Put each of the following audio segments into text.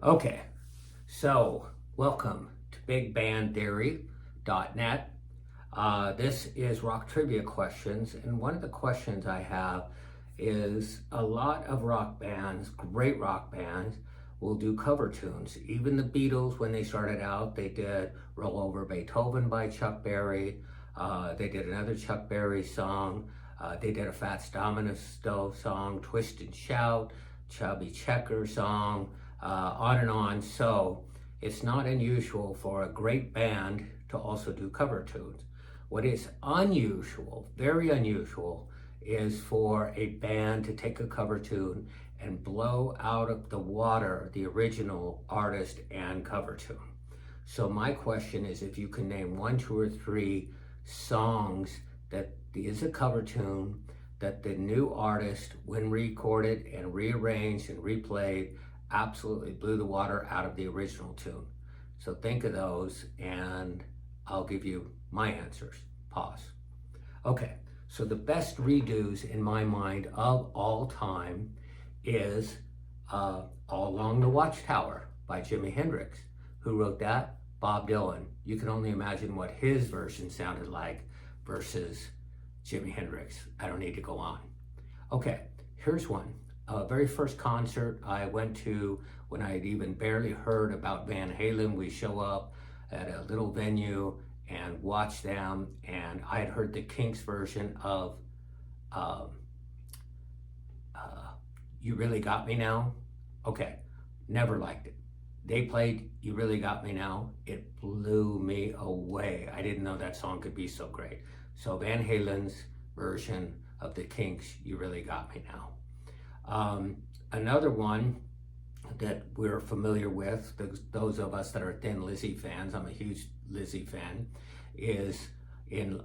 Okay, so welcome to bigbandtheory.net. This is rock trivia questions, and one of the questions I have is a lot of rock bands, great rock bands, will do cover tunes. Even the Beatles, when they started out, they did Roll Over Beethoven by Chuck Berry. They did another Chuck Berry song. They did a Fats Domino's song, Twist and Shout, Chubby Checker song, on and on. So it's not unusual for a great band to also do cover tunes. What is unusual, very unusual, is for a band to take a cover tune and blow out of the water the original artist and cover tune. So my question is, if you can name 1, 2, or 3 songs that is a cover tune that the new artist, when recorded and rearranged and replayed, absolutely blew the water out of the original tune. So think of those and I'll give you my answers. Pause. Okay, so the best redos in my mind of all time is All Along the Watchtower by Jimi Hendrix. Who wrote that? Bob Dylan. You can only imagine what his version sounded like versus Jimi Hendrix. I don't need to go on. Okay, here's one. Very first concert I went to when I had even barely heard about Van Halen. We show up at a little venue and watch them, and I had heard the Kinks version of You Really Got Me Now. Okay, never liked it. They played You Really Got Me Now. It blew me away. I didn't know that song could be so great. So Van Halen's version of the Kinks, You Really Got Me Now. Another one that we're familiar with, those of us that are Thin Lizzy fans, I'm a huge Lizzy fan, is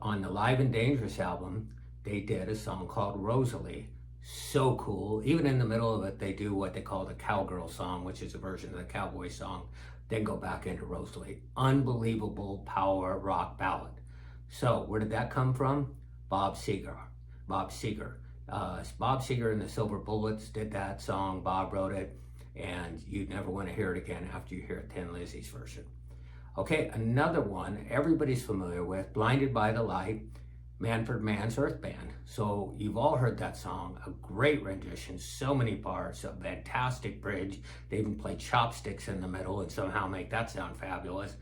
on the Live and Dangerous album, they did a song called Rosalie. So cool. Even in the middle of it, they do what they call the cowgirl song, which is a version of the cowboy song, then go back into Rosalie. Unbelievable power rock ballad. So where did that come from? Bob Seger. Bob Seger and the Silver Bullets did that song. Bob wrote it, and you'd never want to hear it again after you hear Thin Lizzy's version. Okay, another one everybody's familiar with, Blinded by the Light, Manfred Mann's Earth Band. So you've all heard that song, a great rendition, so many parts, a fantastic bridge. They even play chopsticks in the middle and somehow make that sound fabulous.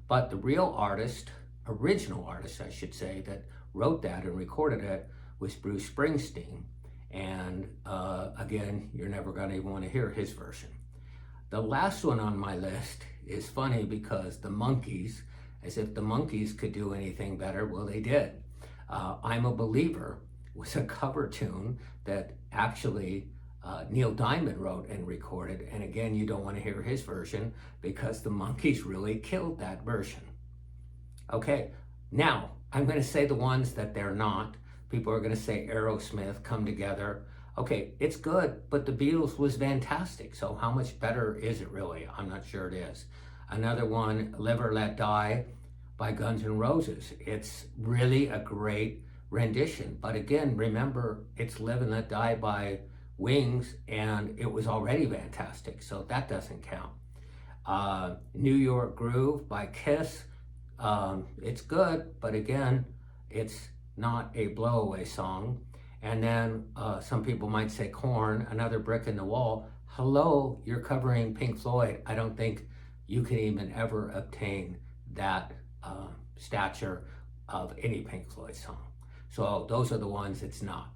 But the real artist, original artist I should say, that wrote that and recorded it was Bruce Springsteen. And again, you're never gonna even wanna hear his version. The last one on my list is funny because the Monkees, as if the Monkees could do anything better, well, they did. I'm a Believer was a cover tune that actually Neil Diamond wrote and recorded. And again, you don't want to hear his version because the Monkees really killed that version. Okay, now I'm going to say the ones that they're not. People are going to say Aerosmith, Come Together. Okay, it's good, but the Beatles was fantastic. So how much better is it really? I'm not sure it is. Another one, Live or Let Die by Guns N' Roses. It's really a great rendition. But again, remember, it's Live and Let Die by Wings, and it was already fantastic, so that doesn't count. New York Groove by Kiss. It's good, but again, it's not a blowaway song. And then some people might say Korn, Another Brick in the Wall. Hello, you're covering Pink Floyd. I don't think you can even ever obtain that stature of any Pink Floyd song. So those are the ones it's not.